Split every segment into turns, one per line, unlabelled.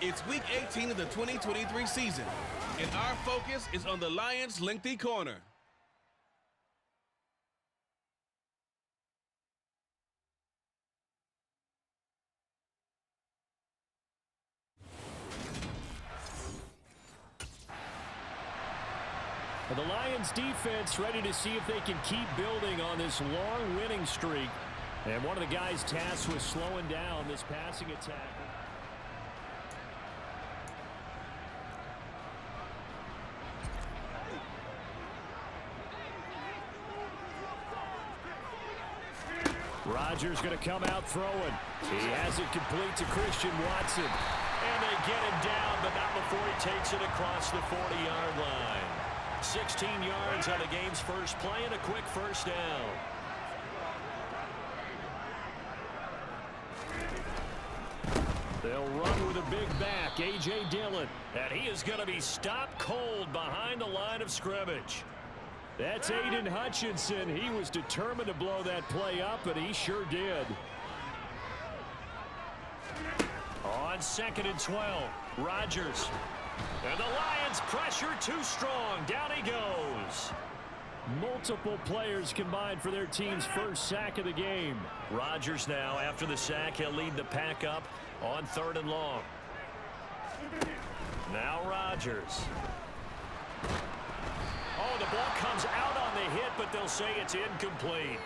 It's Week 18 of the 2023 season, and our focus is on the Lions' lengthy corner.
The Lions defense ready to see if they can keep building on this long winning streak. And one of the guys tasked with slowing down this passing attack. Rodgers going to come out throwing. He has it complete to Christian Watson. And they get him down, but not before he takes it across the 40-yard line. 16 yards on the game's first play and a quick first down. They'll run with a big back, A.J. Dillon. And he is going to be stopped cold behind the line of scrimmage. That's Aiden Hutchinson. He was determined to blow that play up, and he sure did. On 2nd and 12, Rodgers. And the Lions pressure too strong. Down he goes. Multiple players combined for their team's first sack of the game. Rodgers now, after the sack, he'll lead the pack up on 3rd and long. Now Rodgers. Oh, the ball comes out on the hit, but they'll say it's incomplete.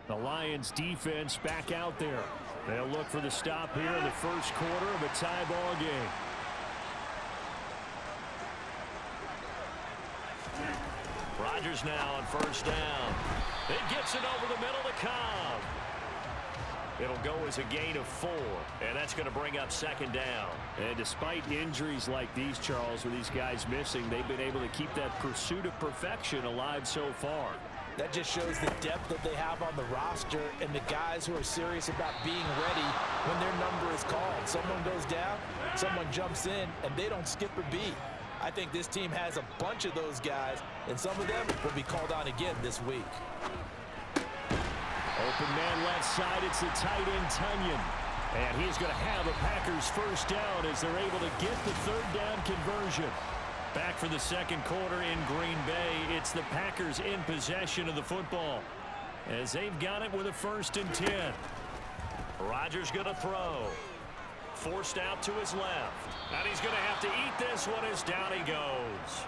The Lions defense back out there. They'll look for the stop here in the first quarter of a tie ball game. Rodgers now on first down. It gets it over the middle to Cobb. It'll go as a gain of 4, and that's going to bring up 2nd down. And despite injuries like these, Charles, with these guys missing, they've been able to keep that pursuit of perfection alive so far.
That just shows the depth that they have on the roster and the guys who are serious about being ready when their number is called. Someone goes down, someone jumps in, and they don't skip a beat. I think this team has a bunch of those guys, and some of them will be called on again this week.
Open man left side, it's the tight end Tunyon. And he's going to have a Packers first down as they're able to get the 3rd down conversion. Back for the second quarter in Green Bay. It's the Packers in possession of the football as they've got it with a 1st and 10. Rodgers going to throw. Forced out to his left. And he's going to have to eat this one as down he goes.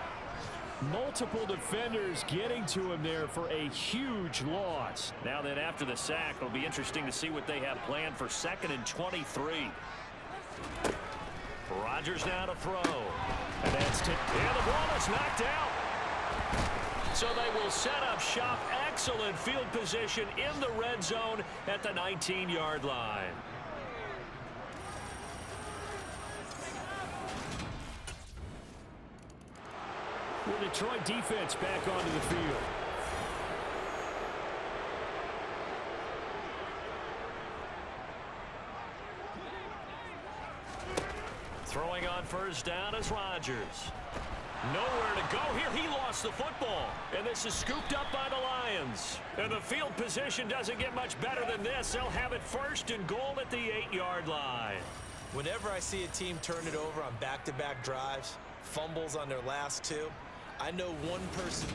Multiple defenders getting to him there for a huge loss. Now then, after the sack, it'll be interesting to see what they have planned for 2nd and 23. Rodgers now to throw. And that's the ball is knocked out. So they will set up shop. Excellent field position in the red zone at the 19-yard line. The Detroit defense back onto the field. Throwing on first down is Rodgers. Nowhere to go here. He lost the football. And this is scooped up by the Lions. And the field position doesn't get much better than this. They'll have it 1st and goal at the 8-yard line.
Whenever I see a team turn it over on back-to-back drives, fumbles on their last 2, I know one person.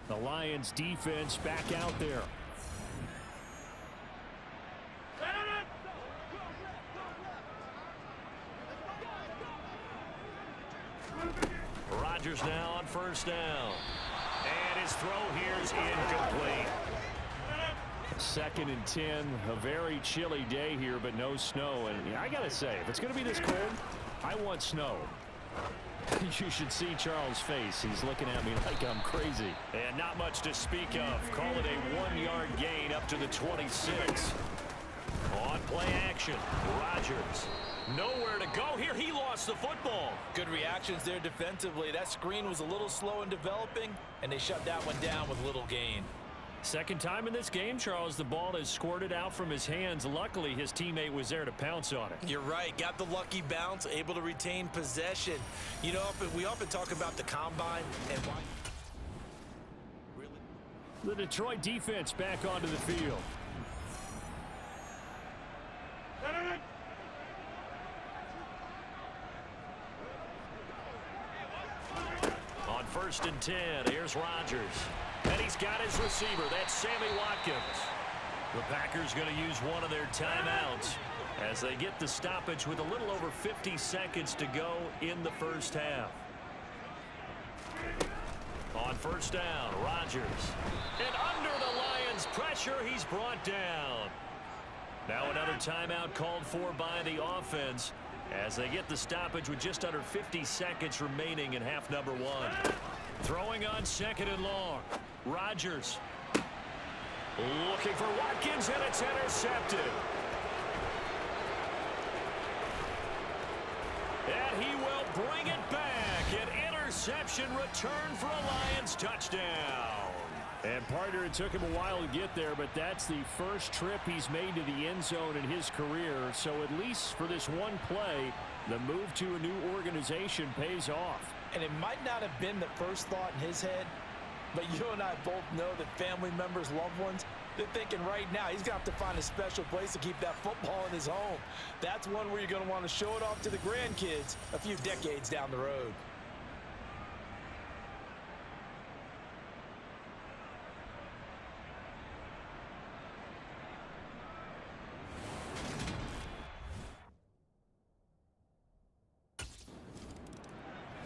The Lions defense back out there. Rodgers now on first down. And his throw here is incomplete. 2nd and 10. A very chilly day here, but no snow. And I got to say, if it's going to be this cold, I want snow. You should see Charles' face. He's looking at me like I'm crazy. And not much to speak of. Call it a 1-yard gain up to the 26. On play action, Rodgers. Nowhere to go here. He lost the football.
Good reactions there defensively. That screen was a little slow in developing, and they shut that one down with little gain.
Second time in this game, Charles, the ball has squirted out from his hands. Luckily, his teammate was there to pounce on it.
You're right. Got the lucky bounce, able to retain possession. You know, we often talk about the combine and why.
The Detroit defense back onto the field. On 1st and 10, here's Rodgers. And he's got his receiver. That's Sammy Watkins. The Packers going to use one of their timeouts as they get the stoppage with a little over 50 seconds to go in the first half. On 1st down, Rodgers. And under the Lions' pressure, he's brought down. Now another timeout called for by the offense as they get the stoppage with just under 50 seconds remaining in half number 1. Throwing on 2nd and long. Rodgers looking for Watkins, and it's intercepted. And he will bring it back. An interception return for a Lions touchdown. And partner, it took him a while to get there, but that's the first trip he's made to the end zone in his career. So at least for this one play, the move to a new organization pays off.
And it might not have been the first thought in his head, but you and I both know that family members, loved ones, they're thinking right now he's going to have to find a special place to keep that football in his home. That's one where you're going to want to show it off to the grandkids a few decades down the road.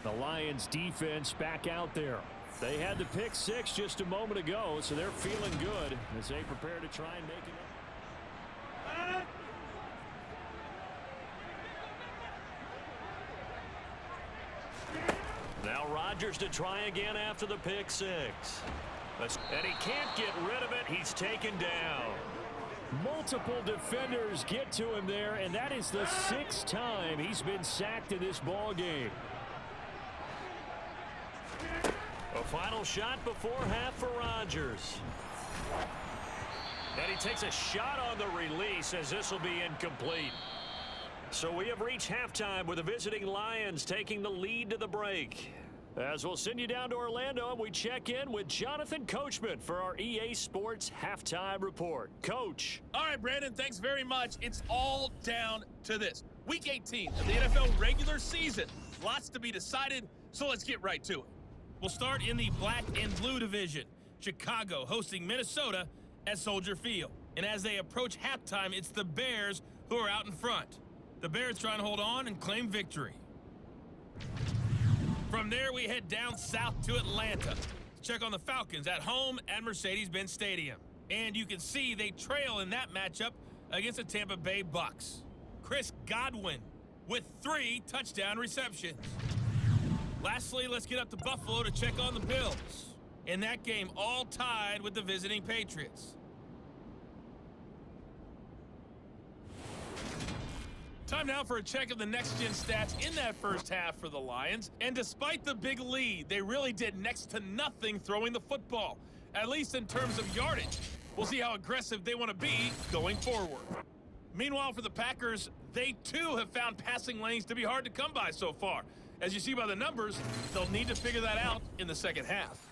The Lions defense back out there. They had the pick 6 just a moment ago, so they're feeling good as they prepare to try and make it. Now Rodgers to try again after the pick 6. And he can't get rid of it. He's taken down. Multiple defenders get to him there, and that is the 6th time he's been sacked in this ball game. A final shot before half for Rodgers. And he takes a shot on the release as this will be incomplete. So we have reached halftime with the visiting Lions taking the lead to the break. As we'll send you down to Orlando, and we check in with Jonathan Coachman for our EA Sports Halftime Report. Coach.
All right, Brandon, thanks very much. It's all down to this. Week 18 of the NFL regular season. Lots to be decided, so let's get right to it. We'll start in the black and blue division. Chicago hosting Minnesota at Soldier Field. And as they approach halftime, it's the Bears who are out in front. The Bears trying to hold on and claim victory. From there, we head down south to Atlanta. Check on the Falcons at home at Mercedes-Benz Stadium. And you can see they trail in that matchup against the Tampa Bay Bucks. Chris Godwin with 3 touchdown receptions. Lastly, let's get up to Buffalo to check on the Bills. In that game, all tied with the visiting Patriots. Time now for a check of the next-gen stats in that first half for the Lions. And despite the big lead, they really did next to nothing throwing the football, at least in terms of yardage. We'll see how aggressive they want to be going forward. Meanwhile, for the Packers, they too have found passing lanes to be hard to come by so far. As you see by the numbers, they'll need to figure that out in the second half.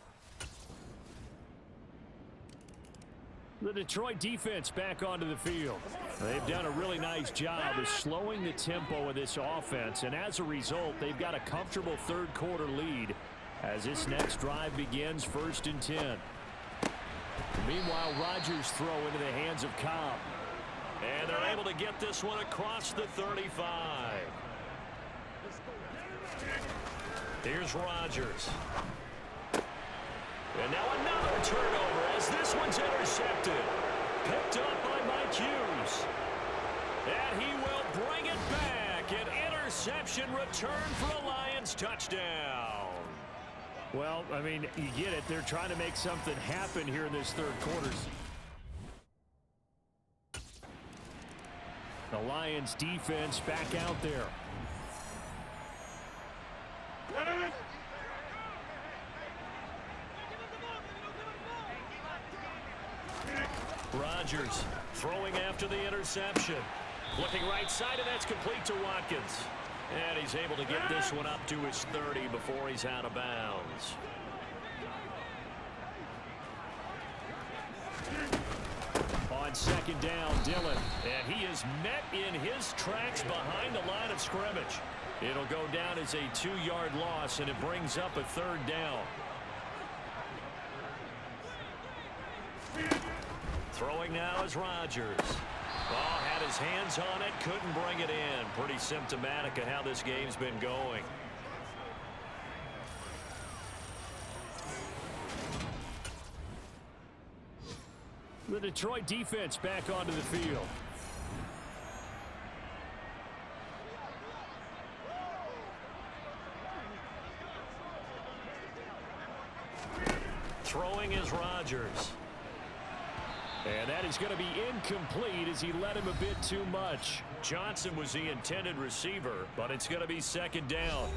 The Detroit defense back onto the field. They've done a really nice job of slowing the tempo of this offense, and as a result, they've got a comfortable third quarter lead as this next drive begins 1st and 10. Meanwhile, Rodgers throw into the hands of Cobb. And they're able to get this one across the 35. Here's Rodgers. And now another turnover as this one's intercepted. Picked up by Mike Hughes. And he will bring it back. An interception return for a Lions touchdown. Well, I mean, you get it. They're trying to make something happen here in this third quarter. The Lions defense back out there. Rodgers throwing after the interception. Looking right side, and that's complete to Watkins. And he's able to get this one up to his 30 before he's out of bounds. On second down, Dillon. And he is met in his tracks behind the line of scrimmage. It'll go down as a 2-yard loss, and it brings up a third down. Throwing now is Rodgers. Oh, had his hands on it, couldn't bring it in. Pretty symptomatic of how this game's been going. The Detroit defense back onto the field. Throwing is Rodgers. And that is going to be incomplete as he led him a bit too much. Johnson was the intended receiver, but it's going to be second down.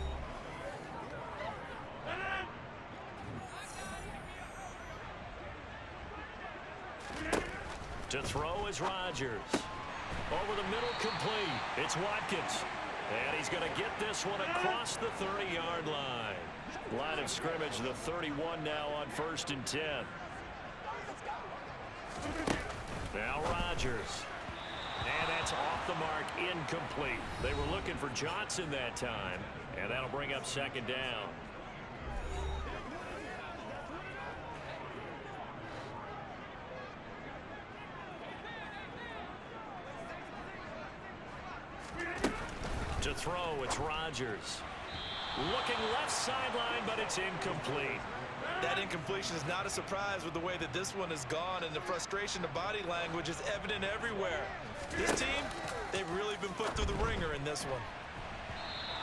To throw is Rodgers. Over the middle, complete. It's Watkins. And he's going to get this one across the 30-yard line. Line of scrimmage, the 31 now on 1st and 10. Now Rodgers. And that's off the mark, incomplete. They were looking for Johnson that time, and that'll bring up second down. To throw, it's Rodgers. Looking left sideline, but it's incomplete.
That incompletion is not a surprise with the way that this one has gone, and the frustration, the body language is evident everywhere. This team, they've really been put through the ringer in this one.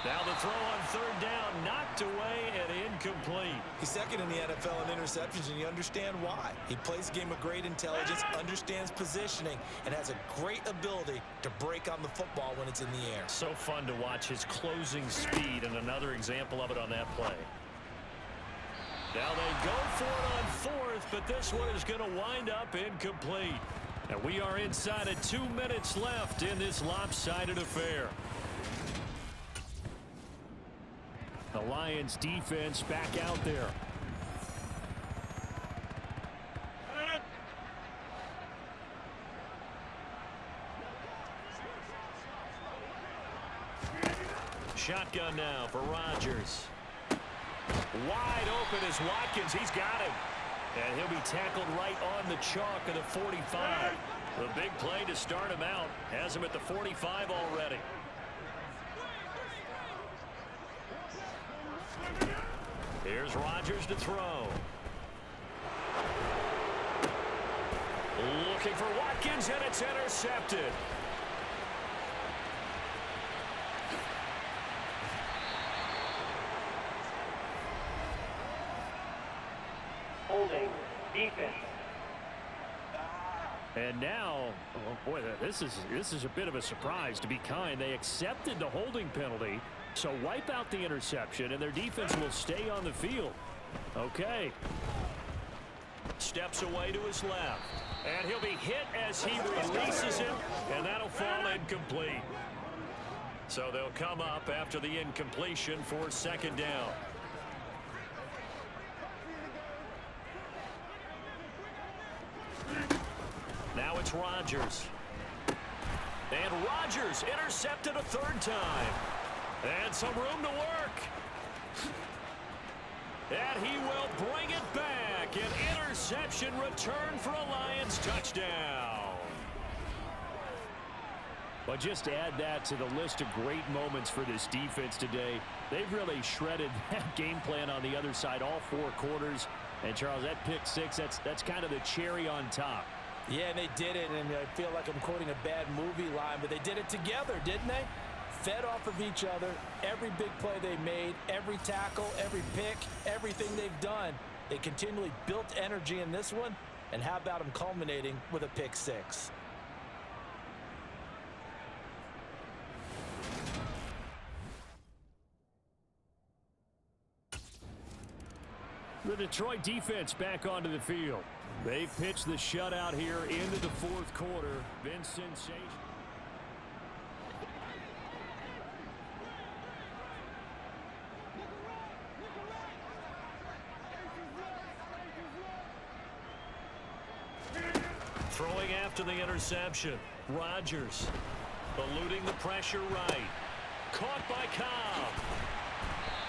Now the throw on third down, knocked away and incomplete.
He's second in the NFL in interceptions, and you understand why. He plays a game of great intelligence, understands positioning, and has a great ability to break on the football when it's in the air.
So fun to watch his closing speed, and another example of it on that play. Now they go for it on fourth, but this one is going to wind up incomplete. And we are inside of 2 minutes left in this lopsided affair. The Lions defense back out there. Shotgun now for Rodgers. Wide open is Watkins. He's got him. And he'll be tackled right on the chalk of the 45. The big play to start him out. Has him at the 45 already. Here's Rodgers to throw. Looking for Watkins, and it's intercepted.
Holding defense.
And now, oh boy, this is a bit of a surprise. To be kind, they accepted the holding penalty, so wipe out the interception, and their defense will stay on the field. Okay. Steps away to his left, and he'll be hit as he releases him, and that'll fall incomplete. So they'll come up after the incompletion for second down. Now it's Rodgers. And Rodgers intercepted a third time. And some room to work. And he will bring it back. An interception return for a Lions touchdown. But just add that to the list of great moments for this defense today. They've really shredded that game plan on the other side all 4 quarters. And, Charles, that pick six, that's kind of the cherry on top.
Yeah, and they did it, and I feel like I'm quoting a bad movie line, but they did it together, didn't they? Fed off of each other, every big play they made, every tackle, every pick, everything they've done. They continually built energy in this one, and how about them culminating with a pick six?
The Detroit defense back onto the field. They pitched the shutout here into the fourth quarter. Been sensational. Throwing after the interception. Rodgers eluding the pressure right. Caught by Cobb.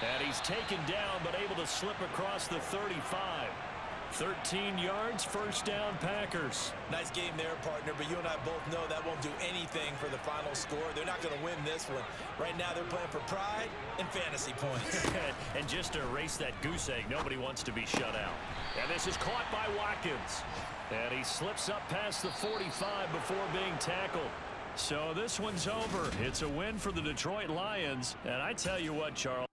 And he's taken down but able to slip across the 35. 13 yards, first down, Packers.
Nice game there, partner, but you and I both know that won't do anything for the final score. They're not going to win this one. Right now they're playing for pride and fantasy points.
And just to erase that goose egg, nobody wants to be shut out. And this is caught by Watkins. And he slips up past the 45 before being tackled. So this one's over. It's a win for the Detroit Lions. And I tell you what, Charles.